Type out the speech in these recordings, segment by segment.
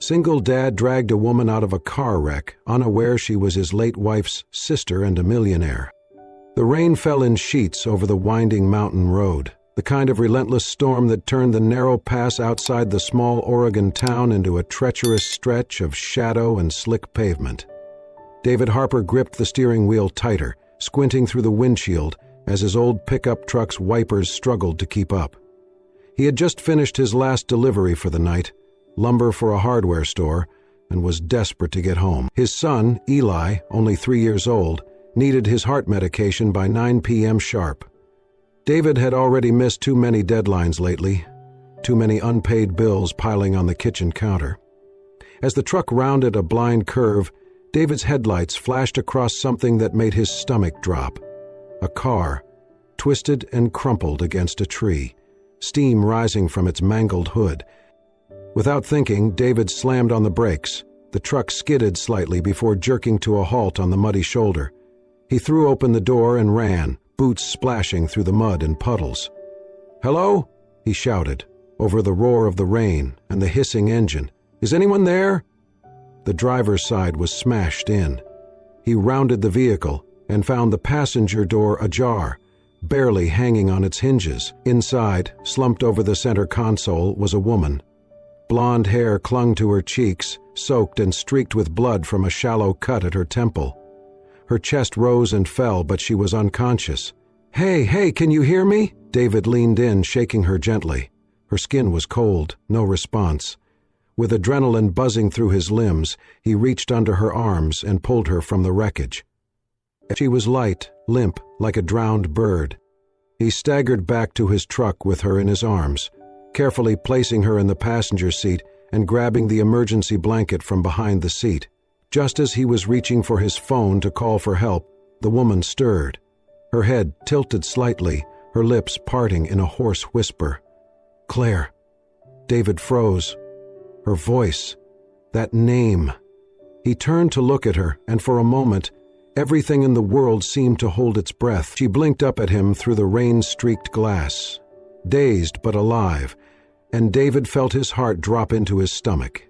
Single dad dragged a woman out of a car wreck, unaware she was his late wife's sister and a millionaire. The rain fell in sheets over the winding mountain road, the kind of relentless storm that turned the narrow pass outside the small Oregon town into a treacherous stretch of shadow and slick pavement. David Harper gripped the steering wheel tighter, squinting through the windshield as his old pickup truck's wipers struggled to keep up. He had just finished his last delivery for the night, lumber for a hardware store, and was desperate to get home. His son, Eli, only 3 years old, needed his heart medication by 9 p.m. sharp. David had already missed too many deadlines lately, too many unpaid bills piling on the kitchen counter. As the truck rounded a blind curve, David's headlights flashed across something that made his stomach drop. A car, twisted and crumpled against a tree, steam rising from its mangled hood. Without thinking, David slammed on the brakes. The truck skidded slightly before jerking to a halt on the muddy shoulder. He threw open the door and ran, boots splashing through the mud and puddles. "Hello?" he shouted, over the roar of the rain and the hissing engine. "Is anyone there?" The driver's side was smashed in. He rounded the vehicle and found the passenger door ajar, barely hanging on its hinges. Inside, slumped over the center console, was a woman. Blonde hair clung to her cheeks, soaked and streaked with blood from a shallow cut at her temple. Her chest rose and fell, but she was unconscious. Hey, can you hear me?" David leaned in, shaking her gently. Her skin was cold, no response. With adrenaline buzzing through his limbs, he reached under her arms and pulled her from the wreckage. She was light, limp, like a drowned bird. He staggered back to his truck with her in his arms, carefully placing her in the passenger seat and grabbing the emergency blanket from behind the seat. Just as he was reaching for his phone to call for help, the woman stirred. Her head tilted slightly, her lips parting in a hoarse whisper. "Claire." David froze. Her voice, that name. He turned to look at her, and for a moment, everything in the world seemed to hold its breath. She blinked up at him through the rain-streaked glass, dazed but alive, and David felt his heart drop into his stomach.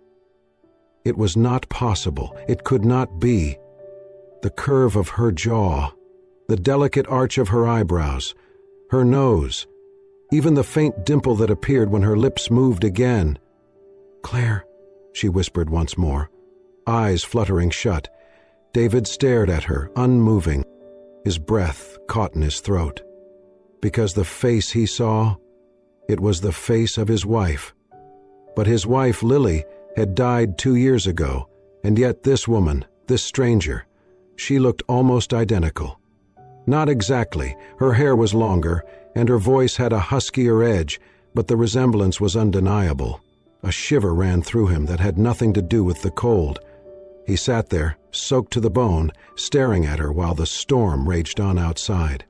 It was not possible. It could not be. The curve of her jaw, the delicate arch of her eyebrows, her nose, even the faint dimple that appeared when her lips moved again. "Claire," she whispered once more, eyes fluttering shut. David stared at her, unmoving, his breath caught in his throat. Because the face he saw, it was the face of his wife. But his wife, Lily, had died 2 years ago, and yet this woman, this stranger, she looked almost identical. Not exactly. Her hair was longer, and her voice had a huskier edge, but the resemblance was undeniable. A shiver ran through him that had nothing to do with the cold. He sat there, soaked to the bone, staring at her while the storm raged on outside.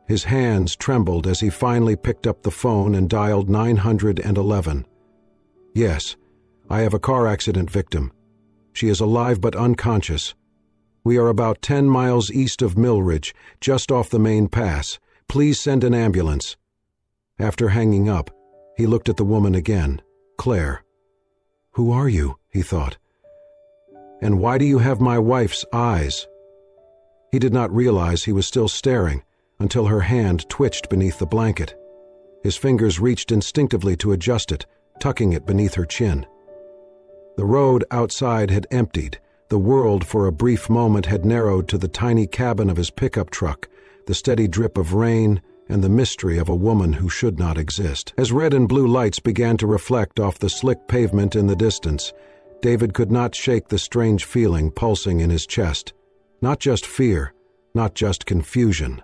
His hands trembled as he finally picked up the phone and dialed 911. "Yes, I have a car accident victim. She is alive but unconscious. We are about 10 miles east of Millridge, just off the main pass. Please send an ambulance." After hanging up, he looked at the woman again. Claire. "Who are you?" he thought. "And why do you have my wife's eyes?" He did not realize he was still staring until her hand twitched beneath the blanket. His fingers reached instinctively to adjust it, tucking it beneath her chin. The road outside had emptied. The world for a brief moment had narrowed to the tiny cabin of his pickup truck, the steady drip of rain, and the mystery of a woman who should not exist. As red and blue lights began to reflect off the slick pavement in the distance, David could not shake the strange feeling pulsing in his chest. Not just fear, not just confusion.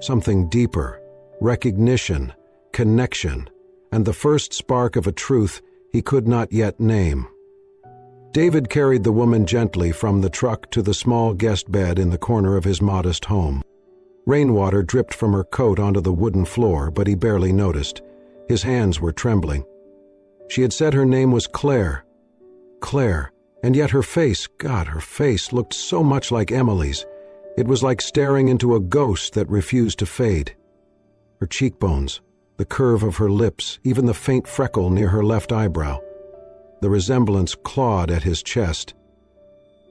Something deeper, recognition, connection, and the first spark of a truth he could not yet name. David carried the woman gently from the truck to the small guest bed in the corner of his modest home. Rainwater dripped from her coat onto the wooden floor, but he barely noticed. His hands were trembling. She had said her name was Claire. Claire, and yet her face, God, her face looked so much like Emily's. It was like staring into a ghost that refused to fade. Her cheekbones, the curve of her lips, even the faint freckle near her left eyebrow. The resemblance clawed at his chest.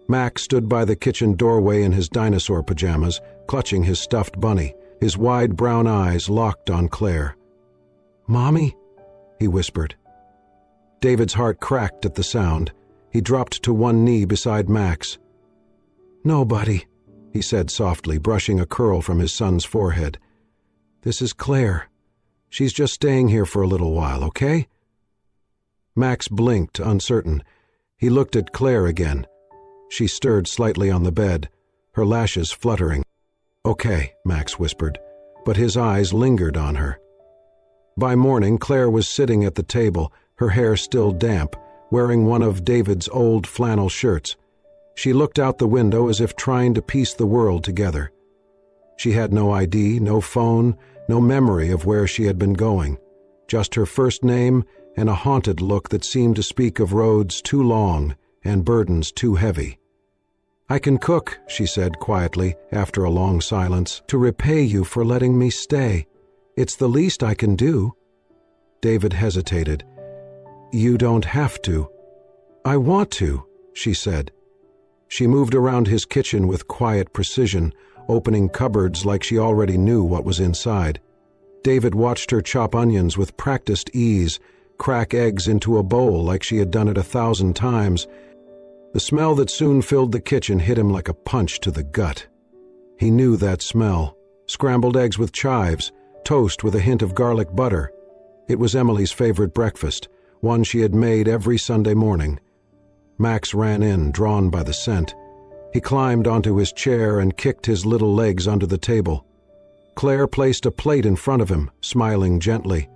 Max stood by the kitchen doorway in his dinosaur pajamas, clutching his stuffed bunny, his wide brown eyes locked on Claire. "Mommy?" he whispered. David's heart cracked at the sound. He dropped to one knee beside Max. "Nobody," he said softly, brushing a curl from his son's forehead. "This is Claire. She's just staying here for a little while, okay?" Max blinked, uncertain. He looked at Claire again. She stirred slightly on the bed, her lashes fluttering. "Okay," Max whispered, but his eyes lingered on her. By morning, Claire was sitting at the table, her hair still damp, wearing one of David's old flannel shirts. She looked out the window as if trying to piece the world together. She had no ID, no phone, no memory of where she had been going, just her first name and a haunted look that seemed to speak of roads too long and burdens too heavy. "I can cook," she said quietly, after a long silence, "to repay you for letting me stay. It's the least I can do." David hesitated. "You don't have to." "I want to," she said. She moved around his kitchen with quiet precision, opening cupboards like she already knew what was inside. David watched her chop onions with practiced ease, crack eggs into a bowl like she had done it 1,000 times. The smell that soon filled the kitchen hit him like a punch to the gut. He knew that smell. Scrambled eggs with chives, toast with a hint of garlic butter. It was Emily's favorite breakfast, one she had made every Sunday morning. Max ran in, drawn by the scent. He climbed onto his chair and kicked his little legs under the table. Claire placed a plate in front of him, smiling gently.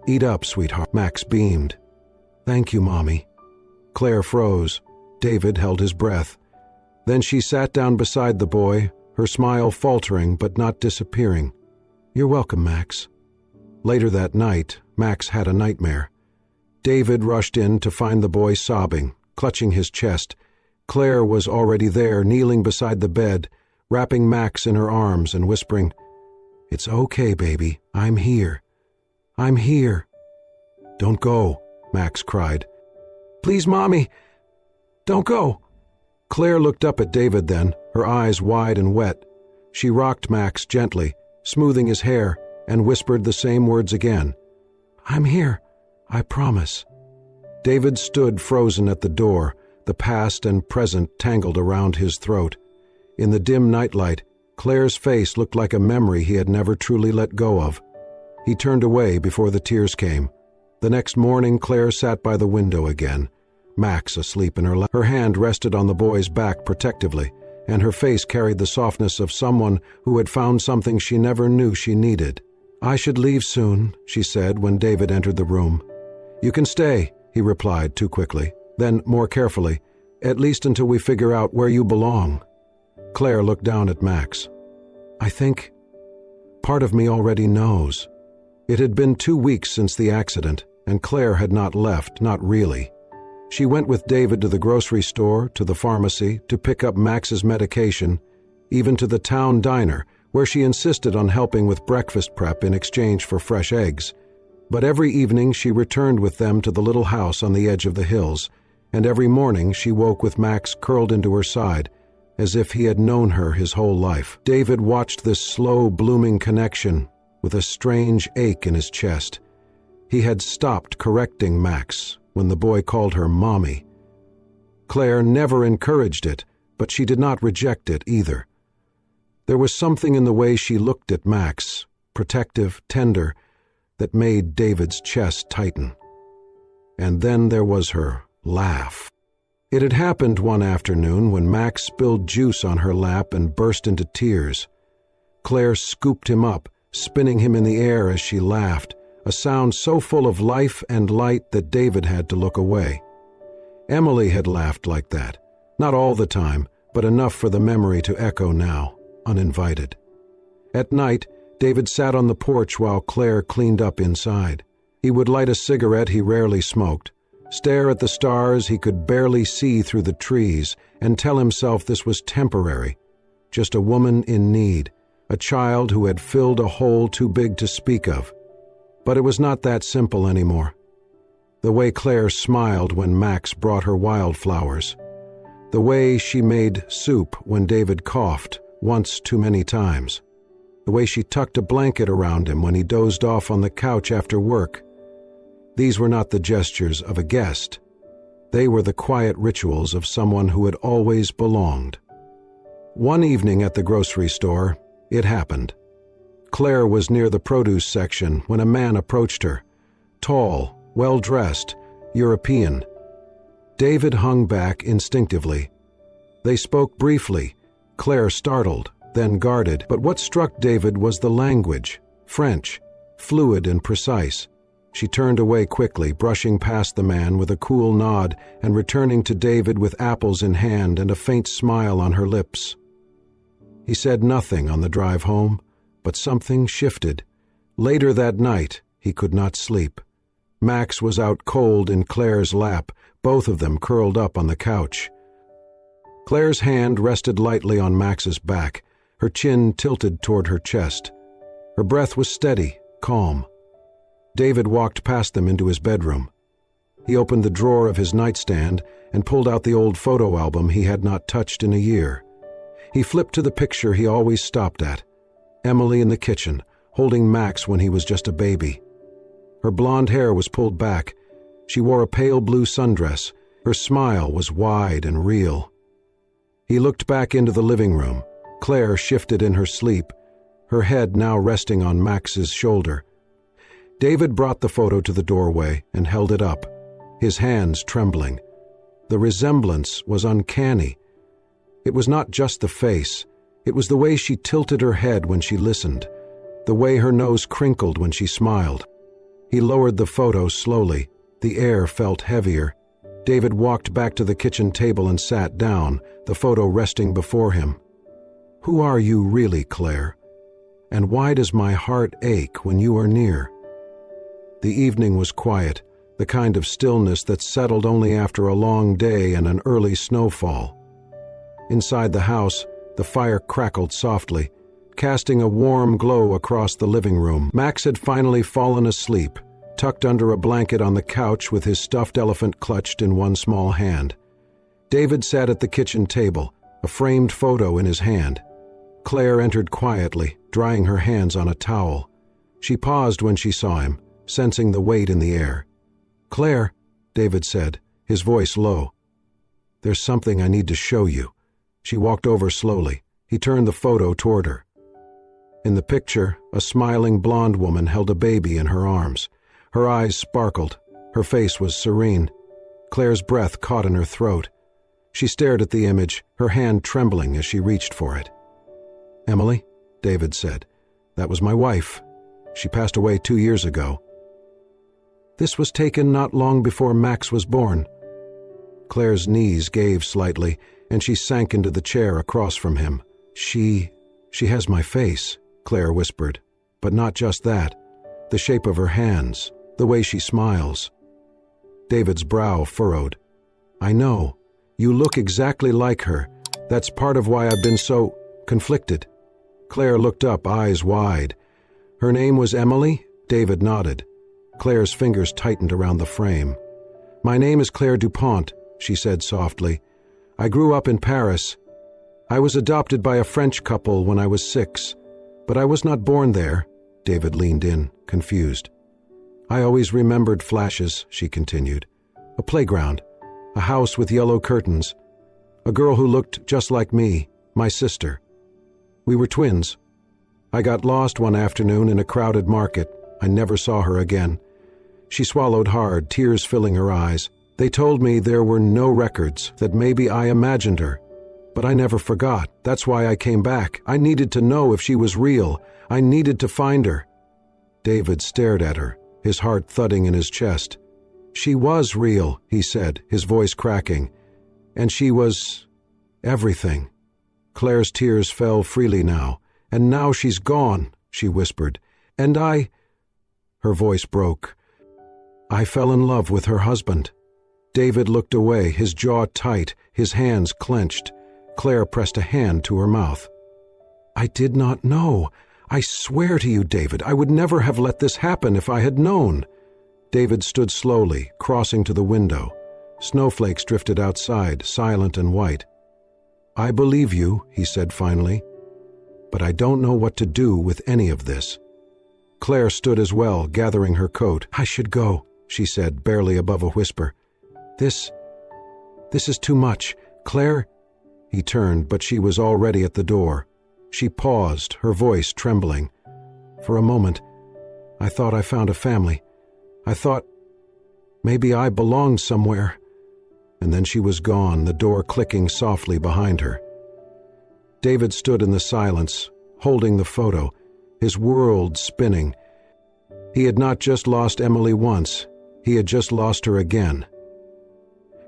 "Eat up, sweetheart," Max beamed. "Thank you, Mommy." Claire froze. David held his breath. Then she sat down beside the boy, her smile faltering but not disappearing. "You're welcome, Max." Later that night, Max had a nightmare. David rushed in to find the boy sobbing, clutching his chest. Claire was already there, kneeling beside the bed, wrapping Max in her arms and whispering, "It's okay, baby. I'm here. I'm here." "Don't go," Max cried. "Please, Mommy, don't go." Claire looked up at David then, her eyes wide and wet. She rocked Max gently, smoothing his hair, and whispered the same words again. "I'm here. I promise." David stood frozen at the door, the past and present tangled around his throat. In the dim nightlight, Claire's face looked like a memory he had never truly let go of. He turned away before the tears came. The next morning, Claire sat by the window again, Max asleep in her lap. Her hand rested on the boy's back protectively, and her face carried the softness of someone who had found something she never knew she needed. "I should leave soon," she said when David entered the room. "You can stay," he replied too quickly. Then, more carefully, "at least until we figure out where you belong." Claire looked down at Max. "I think part of me already knows." It had been 2 weeks since the accident, and Claire had not left, not really. She went with David to the grocery store, to the pharmacy, to pick up Max's medication, even to the town diner, where she insisted on helping with breakfast prep in exchange for fresh eggs. But every evening she returned with them to the little house on the edge of the hills, and every morning she woke with Max curled into her side, as if he had known her his whole life. David watched this slow, blooming connection with a strange ache in his chest. He had stopped correcting Max when the boy called her Mommy. Claire never encouraged it, but she did not reject it either. There was something in the way she looked at Max, protective, tender, that made David's chest tighten. And then there was her laugh. It had happened one afternoon when Max spilled juice on her lap and burst into tears. Claire scooped him up, spinning him in the air as she laughed, a sound so full of life and light that David had to look away. Emily had laughed like that, not all the time, but enough for the memory to echo now, uninvited. At night, David sat on the porch while Claire cleaned up inside. He would light a cigarette he rarely smoked, stare at the stars he could barely see through the trees, and tell himself this was temporary, just a woman in need, a child who had filled a hole too big to speak of. But it was not that simple anymore. The way Claire smiled when Max brought her wildflowers. The way she made soup when David coughed once too many times. The way she tucked a blanket around him when he dozed off on the couch after work. These were not the gestures of a guest. They were the quiet rituals of someone who had always belonged. One evening at the grocery store, it happened. Claire was near the produce section when a man approached her. Tall, well-dressed, European. David hung back instinctively. They spoke briefly, Claire startled, then guarded, but what struck David was the language, French, fluid and precise. She turned away quickly, brushing past the man with a cool nod and returning to David with apples in hand and a faint smile on her lips. He said nothing on the drive home, but something shifted. Later that night, he could not sleep. Max was out cold in Claire's lap, both of them curled up on the couch. Claire's hand rested lightly on Max's back, her chin tilted toward her chest. Her breath was steady, calm. David walked past them into his bedroom. He opened the drawer of his nightstand and pulled out the old photo album he had not touched in a year. He flipped to the picture he always stopped at. Emily in the kitchen, holding Max when he was just a baby. Her blonde hair was pulled back. She wore a pale blue sundress. Her smile was wide and real. He looked back into the living room. Claire shifted in her sleep, her head now resting on Max's shoulder. David brought the photo to the doorway and held it up, his hands trembling. The resemblance was uncanny. It was not just the face. It was the way she tilted her head when she listened, the way her nose crinkled when she smiled. He lowered the photo slowly. The air felt heavier. David walked back to the kitchen table and sat down, the photo resting before him. "Who are you really, Claire? And why does my heart ache when you are near?" The evening was quiet, the kind of stillness that settled only after a long day and an early snowfall. Inside the house, the fire crackled softly, casting a warm glow across the living room. Max had finally fallen asleep, tucked under a blanket on the couch with his stuffed elephant clutched in one small hand. David sat at the kitchen table, a framed photo in his hand. Claire entered quietly, drying her hands on a towel. She paused when she saw him, sensing the weight in the air. "Claire," David said, his voice low. "There's something I need to show you." She walked over slowly. He turned the photo toward her. In the picture, a smiling blonde woman held a baby in her arms. Her eyes sparkled. Her face was serene. Claire's breath caught in her throat. She stared at the image, her hand trembling as she reached for it. "Emily," David said, "that was my wife. She passed away 2 years ago." "This was taken not long before Max was born." Claire's knees gave slightly, and she sank into the chair across from him. She has my face," Claire whispered. "But not just that. The shape of her hands, the way she smiles." David's brow furrowed. "I know. You look exactly like her. That's part of why I've been so conflicted." Claire looked up, eyes wide. "Her name was Emily?" David nodded. Claire's fingers tightened around the frame. "My name is Claire DuPont," she said softly. "I grew up in Paris. I was adopted by a French couple when I was 6, but I was not born there." David leaned in, confused. "I always remembered flashes," she continued. "A playground, a house with yellow curtains, a girl who looked just like me, my sister. We were twins. I got lost one afternoon in a crowded market. I never saw her again." She swallowed hard, tears filling her eyes. "They told me there were no records, that maybe I imagined her. But I never forgot. That's why I came back. I needed to know if she was real. I needed to find her." David stared at her, his heart thudding in his chest. "She was real," he said, his voice cracking. "And she was everything." Claire's tears fell freely now. "And now she's gone," she whispered. "And Her voice broke. "I fell in love with her husband." David looked away, his jaw tight, his hands clenched. Claire pressed a hand to her mouth. "I did not know. I swear to you, David, I would never have let this happen if I had known." David stood slowly, crossing to the window. Snowflakes drifted outside, silent and white. "I believe you," he said finally, "but I don't know what to do with any of this." Claire stood as well, gathering her coat. "I should go," she said, barely above a whisper. This is too much. Claire—" He turned, but she was already at the door. She paused, her voice trembling. "For a moment, I thought I found a family. I thought maybe I belonged somewhere." And then she was gone, the door clicking softly behind her. David stood in the silence, holding the photo, his world spinning. He had not just lost Emily once, he had just lost her again.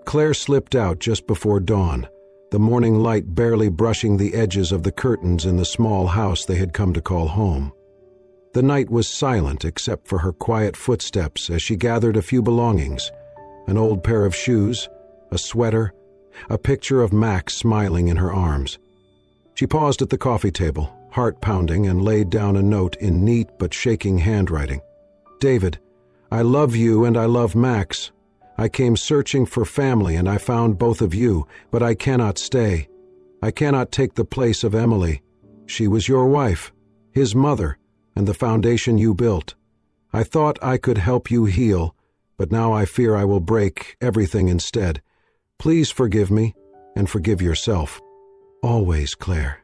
Claire slipped out just before dawn, the morning light barely brushing the edges of the curtains in the small house they had come to call home. The night was silent except for her quiet footsteps as she gathered a few belongings: an old pair of shoes, a sweater, a picture of Max smiling in her arms. She paused at the coffee table, heart pounding, and laid down a note in neat but shaking handwriting. "David, I love you and I love Max. I came searching for family and I found both of you, but I cannot stay. I cannot take the place of Emily. She was your wife, his mother, and the foundation you built. I thought I could help you heal, but now I fear I will break everything instead. Please forgive me and forgive yourself. Always, Claire."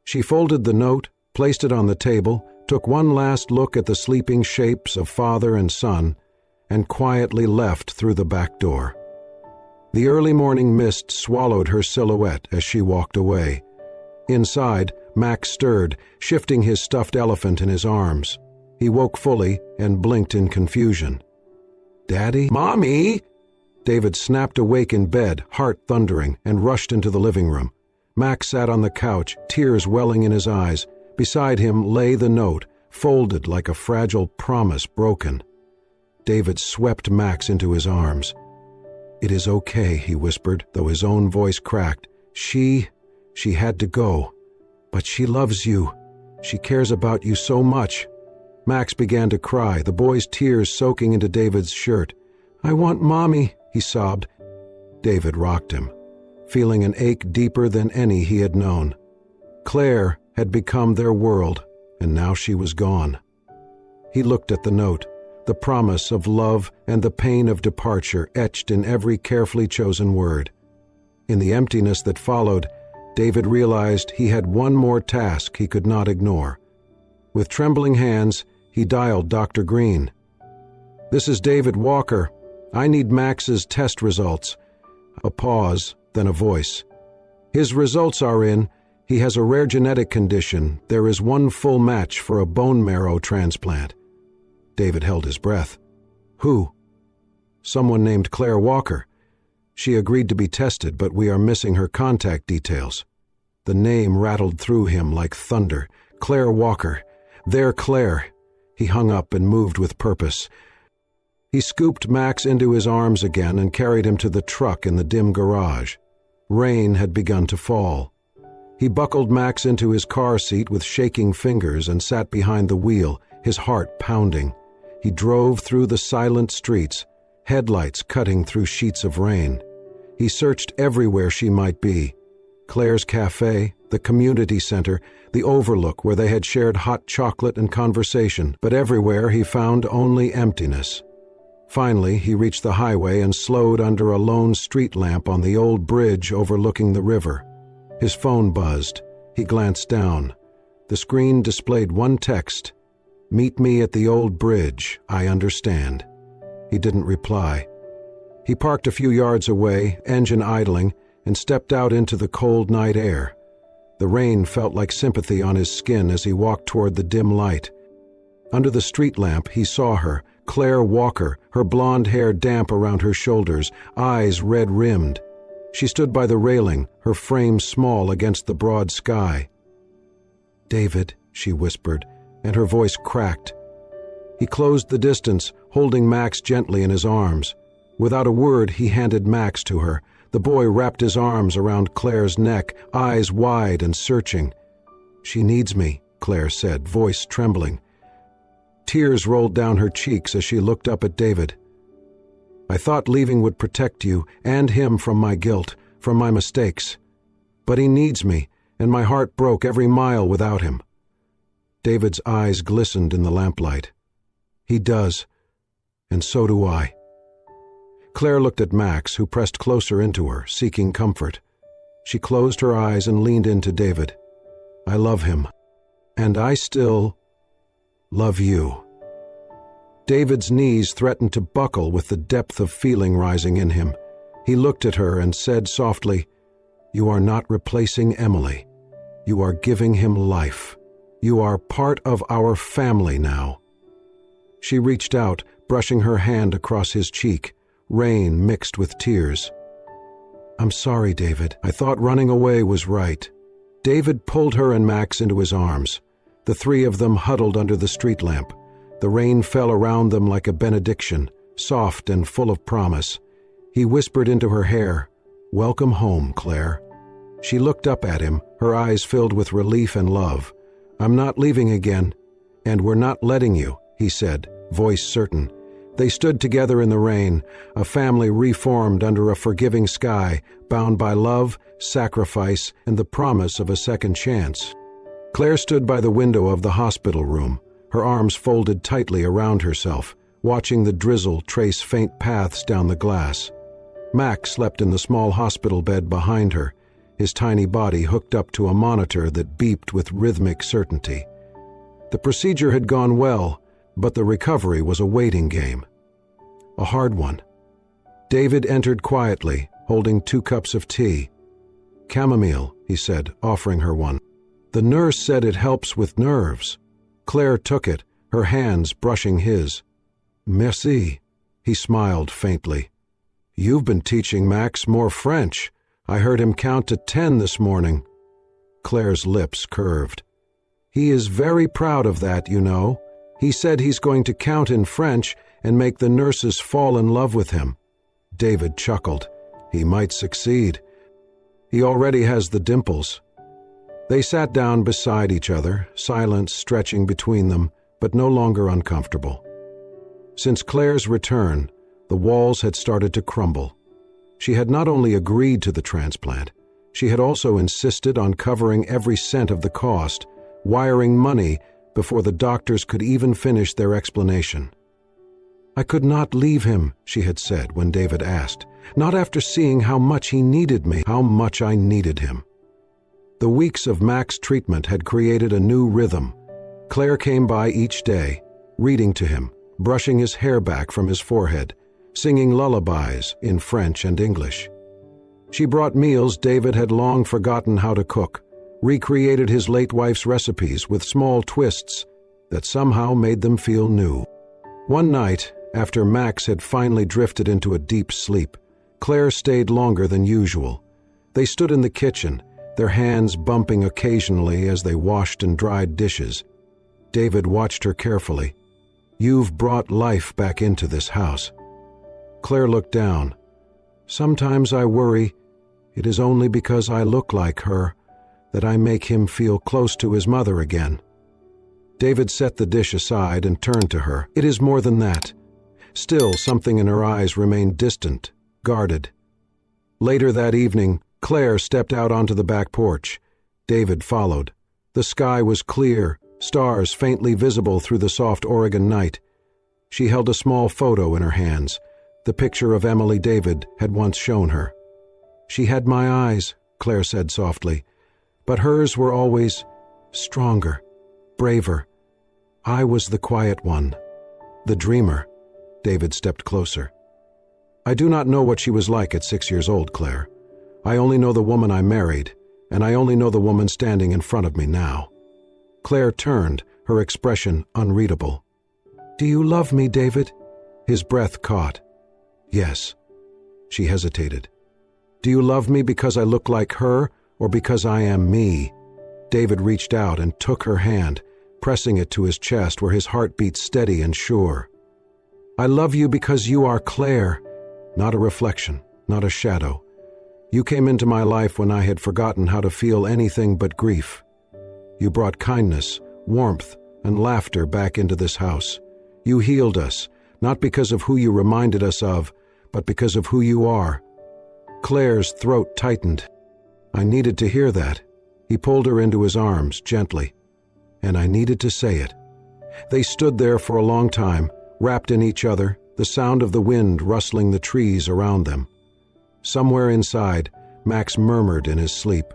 She folded the note, placed it on the table, took one last look at the sleeping shapes of father and son, and quietly left through the back door. The early morning mist swallowed her silhouette as she walked away. Inside, Max stirred, shifting his stuffed elephant in his arms. He woke fully and blinked in confusion. "Daddy? Mommy!" David snapped awake in bed, heart thundering, and rushed into the living room. Max sat on the couch, tears welling in his eyes. Beside him lay the note, folded like a fragile promise broken. David swept Max into his arms. "It is okay," he whispered, though his own voice cracked. She had to go. But she loves you. She cares about you so much." Max began to cry, the boy's tears soaking into David's shirt. "I want Mommy," he sobbed. David rocked him, feeling an ache deeper than any he had known. Claire had become their world, and now she was gone. He looked at the note, the promise of love and the pain of departure etched in every carefully chosen word. In the emptiness that followed, David realized he had one more task he could not ignore. With trembling hands, he dialed Dr. Green. "This is David Walker. I need Max's test results." A pause, then a voice. "His results are in. He has a rare genetic condition. There is one full match for a bone marrow transplant." David held his breath. "Who?" "Someone named Claire Walker. She agreed to be tested, but we are missing her contact details." The name rattled through him like thunder. Claire Walker. Their Claire. He hung up and moved with purpose. He scooped Max into his arms again and carried him to the truck in the dim garage. Rain had begun to fall. He buckled Max into his car seat with shaking fingers and sat behind the wheel, his heart pounding. He drove through the silent streets, headlights cutting through sheets of rain. He searched everywhere she might be. Claire's cafe, the community center, the overlook where they had shared hot chocolate and conversation, but everywhere he found only emptiness. Finally, he reached the highway and slowed under a lone street lamp on the old bridge overlooking the river. His phone buzzed. He glanced down. The screen displayed one text: "Meet me at the old bridge, I understand." He didn't reply. He parked a few yards away, engine idling, and stepped out into the cold night air. The rain felt like sympathy on his skin as he walked toward the dim light. Under the street lamp, he saw her, Claire Walker, her blonde hair damp around her shoulders, eyes red-rimmed. She stood by the railing, her frame small against the broad sky. "David," she whispered, and her voice cracked. He closed the distance, holding Max gently in his arms. Without a word, he handed Max to her. The boy wrapped his arms around Claire's neck, eyes wide and searching. "She needs me," Claire said, voice trembling. Tears rolled down her cheeks as she looked up at David. "I thought leaving would protect you and him from my guilt, from my mistakes. But he needs me, and my heart broke every mile without him." David's eyes glistened in the lamplight. "He does, and so do I." Claire looked at Max, who pressed closer into her, seeking comfort. She closed her eyes and leaned into David. "I love him, and I still love you." David's knees threatened to buckle with the depth of feeling rising in him. He looked at her and said softly, "You are not replacing Emily. You are giving him life. You are part of our family now." She reached out, brushing her hand across his cheek, rain mixed with tears. "I'm sorry, David. I thought running away was right." David pulled her and Max into his arms. The three of them huddled under the street lamp. The rain fell around them like a benediction, soft and full of promise. He whispered into her hair, "Welcome home, Claire." She looked up at him, her eyes filled with relief and love. "I'm not leaving again, and we're not letting you," he said, voice certain. They stood together in the rain, a family reformed under a forgiving sky, bound by love, sacrifice, and the promise of a second chance. Claire stood by the window of the hospital room, her arms folded tightly around herself, watching the drizzle trace faint paths down the glass. Max slept in the small hospital bed behind her, his tiny body hooked up to a monitor that beeped with rhythmic certainty. The procedure had gone well, but the recovery was a waiting game. A hard one. David entered quietly, holding 2 cups of tea. "Chamomile," he said, offering her one. "The nurse said it helps with nerves." Claire took it, her hands brushing his. "Merci," he smiled faintly. "You've been teaching Max more French. I heard him count to 10 this morning." Claire's lips curved. "He is very proud of that, you know. He said he's going to count in French and make the nurses fall in love with him." David chuckled. "He might succeed. He already has the dimples." They sat down beside each other, silence stretching between them, but no longer uncomfortable. Since Claire's return, the walls had started to crumble. She had not only agreed to the transplant, she had also insisted on covering every cent of the cost, wiring money before the doctors could even finish their explanation. "I could not leave him," she had said when David asked, "not after seeing how much he needed me, how much I needed him." The weeks of Mac's treatment had created a new rhythm. Claire came by each day, reading to him, brushing his hair back from his forehead, singing lullabies in French and English. She brought meals David had long forgotten how to cook, recreated his late wife's recipes with small twists that somehow made them feel new. One night, after Max had finally drifted into a deep sleep, Claire stayed longer than usual. They stood in the kitchen, their hands bumping occasionally as they washed and dried dishes. David watched her carefully. "You've brought life back into this house." Claire looked down. "Sometimes I worry it is only because I look like her that I make him feel close to his mother again." David set the dish aside and turned to her. "It is more than that." Still, something in her eyes remained distant, guarded. Later that evening, Claire stepped out onto the back porch. David followed. The sky was clear, stars faintly visible through the soft Oregon night. She held a small photo in her hands, the picture of Emily David had once shown her. "She had my eyes," Claire said softly, "but hers were always stronger, braver. I was the quiet one, the dreamer." David stepped closer. "I do not know what she was like at 6 years old, Claire. I only know the woman I married, and I only know the woman standing in front of me now." Claire turned, her expression unreadable. "Do you love me, David?" His breath caught. "Yes." She hesitated. "Do you love me because I look like her, or because I am me?" David reached out and took her hand, pressing it to his chest where his heart beat steady and sure. "I love you because you are Claire, not a reflection, not a shadow. You came into my life when I had forgotten how to feel anything but grief. You brought kindness, warmth, and laughter back into this house. You healed us, not because of who you reminded us of, but because of who you are." Claire's throat tightened. I needed to hear that. He pulled her into his arms, gently. And I needed to say it. They stood there for a long time, wrapped in each other, the sound of the wind rustling the trees around them. Somewhere inside, Max murmured in his sleep.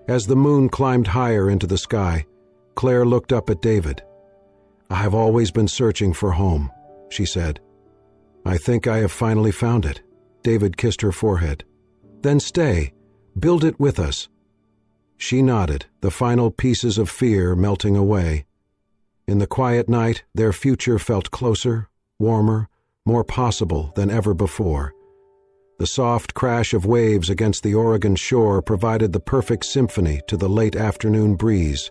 As the moon climbed higher into the sky, Claire looked up at David. "I have always been searching for home," she said. "I think I have finally found it." David kissed her forehead. "Then stay. Build it with us." She nodded, the final pieces of fear melting away. In the quiet night, their future felt closer, warmer, more possible than ever before. The soft crash of waves against the Oregon shore provided the perfect symphony to the late afternoon breeze.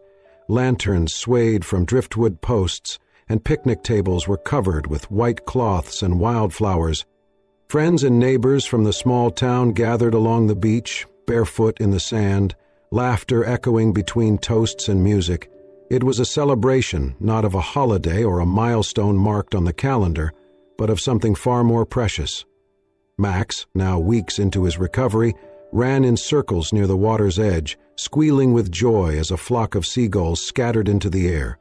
Lanterns swayed from driftwood posts, and picnic tables were covered with white cloths and wildflowers. Friends and neighbors from the small town gathered along the beach, barefoot in the sand, laughter echoing between toasts and music. It was a celebration, not of a holiday or a milestone marked on the calendar, but of something far more precious. Max, now weeks into his recovery, ran in circles near the water's edge, squealing with joy as a flock of seagulls scattered into the air.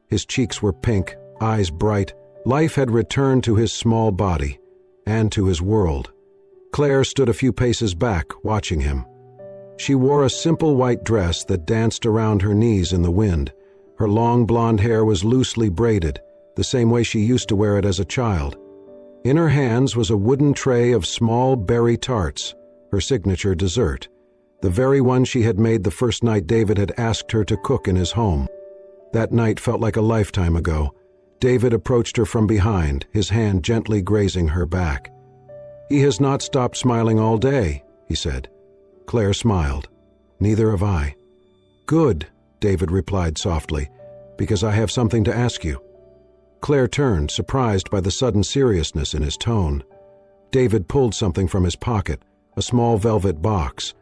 His cheeks were pink, eyes bright. Life had returned to his small body and to his world. Claire stood a few paces back, watching him. She wore a simple white dress that danced around her knees in the wind. Her long blonde hair was loosely braided, the same way she used to wear it as a child. In her hands was a wooden tray of small berry tarts, her signature dessert, the very one she had made the first night David had asked her to cook in his home. That night felt like a lifetime ago. David approached her from behind, his hand gently grazing her back. "He has not stopped smiling all day," he said. Claire smiled. "Neither have I." "Good," David replied softly, "because I have something to ask you." Claire turned, surprised by the sudden seriousness in his tone. David pulled something from his pocket, a small velvet box.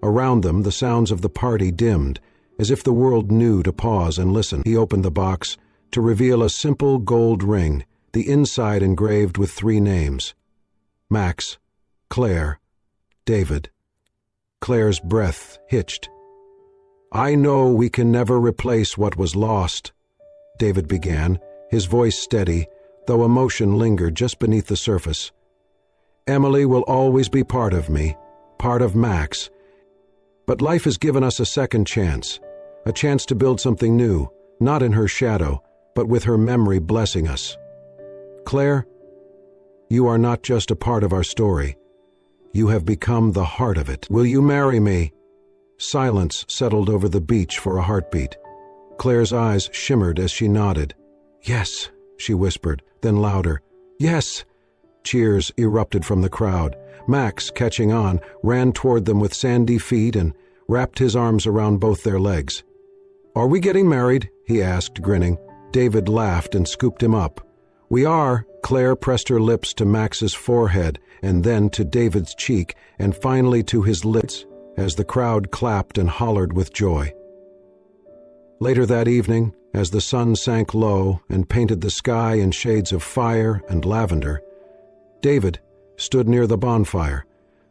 Around them, the sounds of the party dimmed, as if the world knew to pause and listen. He opened the box to reveal a simple gold ring, the inside engraved with 3 names. Max, Claire, David. Claire's breath hitched. "I know we can never replace what was lost," David began, his voice steady, though emotion lingered just beneath the surface. "Emily will always be part of me, part of Max. But life has given us a second chance, a chance to build something new, not in her shadow, but with her memory blessing us. Claire, you are not just a part of our story. You have become the heart of it. Will you marry me?" Silence settled over the beach for a heartbeat. Claire's eyes shimmered as she nodded. "Yes," she whispered, then louder, "Yes!" Cheers erupted from the crowd. Max, catching on, ran toward them with sandy feet and wrapped his arms around both their legs. "Are we getting married?" he asked, grinning. David laughed and scooped him up. "We are." Claire pressed her lips to Max's forehead and then to David's cheek and finally to his lips as the crowd clapped and hollered with joy. Later that evening, as the sun sank low and painted the sky in shades of fire and lavender, David stood near the bonfire,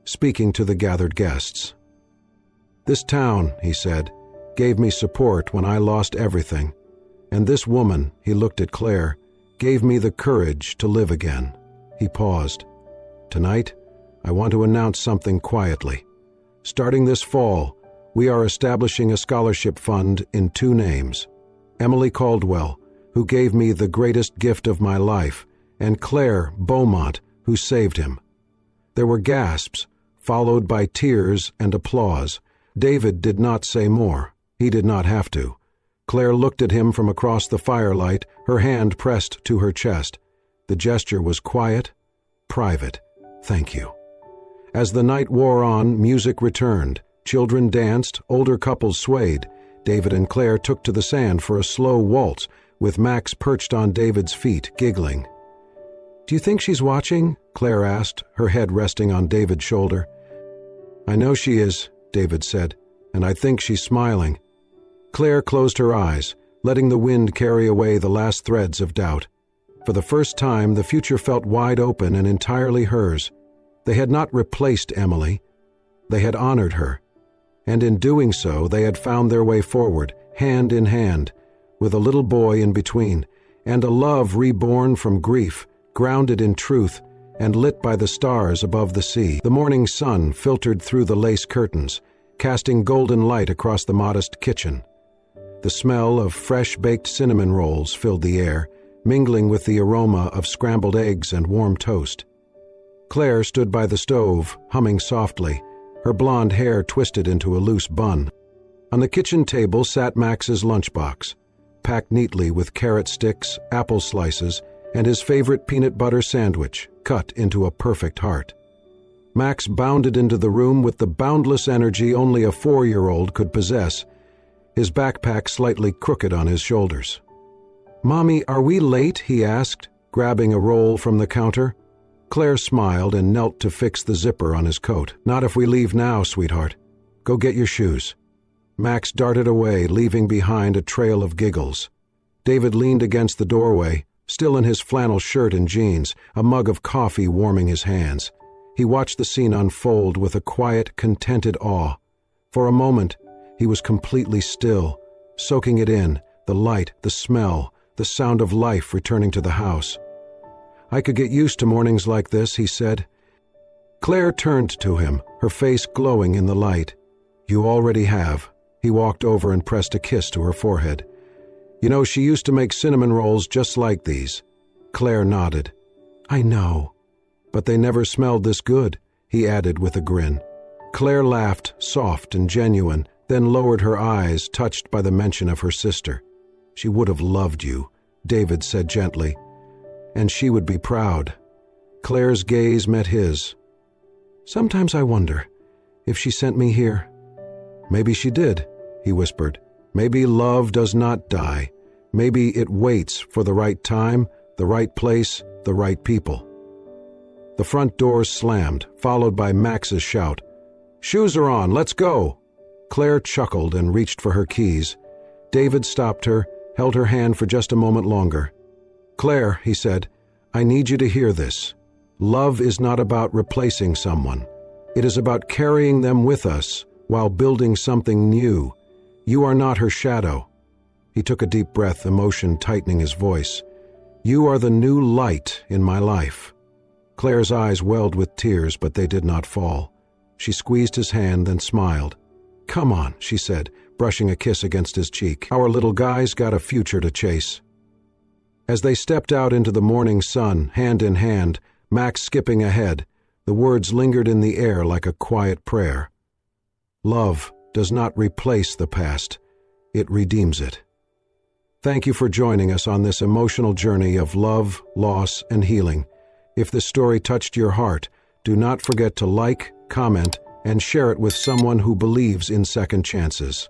speaking to the gathered guests. "This town," he said, "gave me support when I lost everything. And this woman," he looked at Claire, "gave me the courage to live again." He paused. "Tonight, I want to announce something quietly. Starting this fall, we are establishing a scholarship fund in 2 names. Emily Caldwell, who gave me the greatest gift of my life, and Claire Beaumont, who saved him." There were gasps, followed by tears and applause. David did not say more. He did not have to. Claire looked at him from across the firelight, her hand pressed to her chest. The gesture was quiet, private. "Thank you." As the night wore on, music returned. Children danced, older couples swayed. David and Claire took to the sand for a slow waltz, with Max perched on David's feet, giggling. "Do you think she's watching?" Claire asked, her head resting on David's shoulder. "I know she is," David said, "and I think she's smiling." Claire closed her eyes, letting the wind carry away the last threads of doubt. For the first time, the future felt wide open and entirely hers. They had not replaced Emily. They had honored her. And in doing so, they had found their way forward, hand in hand, with a little boy in between, and a love reborn from grief, grounded in truth, and lit by the stars above the sea. The morning sun filtered through the lace curtains, casting golden light across the modest kitchen. The smell of fresh-baked cinnamon rolls filled the air, mingling with the aroma of scrambled eggs and warm toast. Claire stood by the stove, humming softly, her blonde hair twisted into a loose bun. On the kitchen table sat Max's lunchbox, packed neatly with carrot sticks, apple slices, and his favorite peanut butter sandwich, cut into a perfect heart. Max bounded into the room with the boundless energy only a 4-year-old could possess, his backpack slightly crooked on his shoulders. "Mommy, are we late?" he asked, grabbing a roll from the counter. Claire smiled and knelt to fix the zipper on his coat. "Not if we leave now, sweetheart. Go get your shoes." Max darted away, leaving behind a trail of giggles. David leaned against the doorway, still in his flannel shirt and jeans, a mug of coffee warming his hands. He watched the scene unfold with a quiet, contented awe. For a moment, he was completely still, soaking it in, the light, the smell, the sound of life returning to the house. "I could get used to mornings like this," he said. Claire turned to him, her face glowing in the light. "You already have." He walked over and pressed a kiss to her forehead. "You know, she used to make cinnamon rolls just like these." Claire nodded. "I know. But they never smelled this good," he added with a grin. Claire laughed, soft and genuine, then lowered her eyes, touched by the mention of her sister. "She would have loved you," David said gently. "And she would be proud." Claire's gaze met his. "Sometimes I wonder if she sent me here." "Maybe she did," he whispered. "Maybe love does not die. Maybe it waits for the right time, the right place, the right people." The front door slammed, followed by Max's shout. "Shoes are on, let's go!" Claire chuckled and reached for her keys. David stopped her, held her hand for just a moment longer. "Claire," he said, "I need you to hear this. Love is not about replacing someone. It is about carrying them with us while building something new. You are not her shadow." He took a deep breath, emotion tightening his voice. "You are the new light in my life." Claire's eyes welled with tears, but they did not fall. She squeezed his hand, then smiled. "Come on," she said, brushing a kiss against his cheek. "Our little guy's got a future to chase." As they stepped out into the morning sun, hand in hand, Max skipping ahead, the words lingered in the air like a quiet prayer. Love does not replace the past, it redeems it. Thank you for joining us on this emotional journey of love, loss, and healing. If this story touched your heart, do not forget to like, comment, and share it with someone who believes in second chances.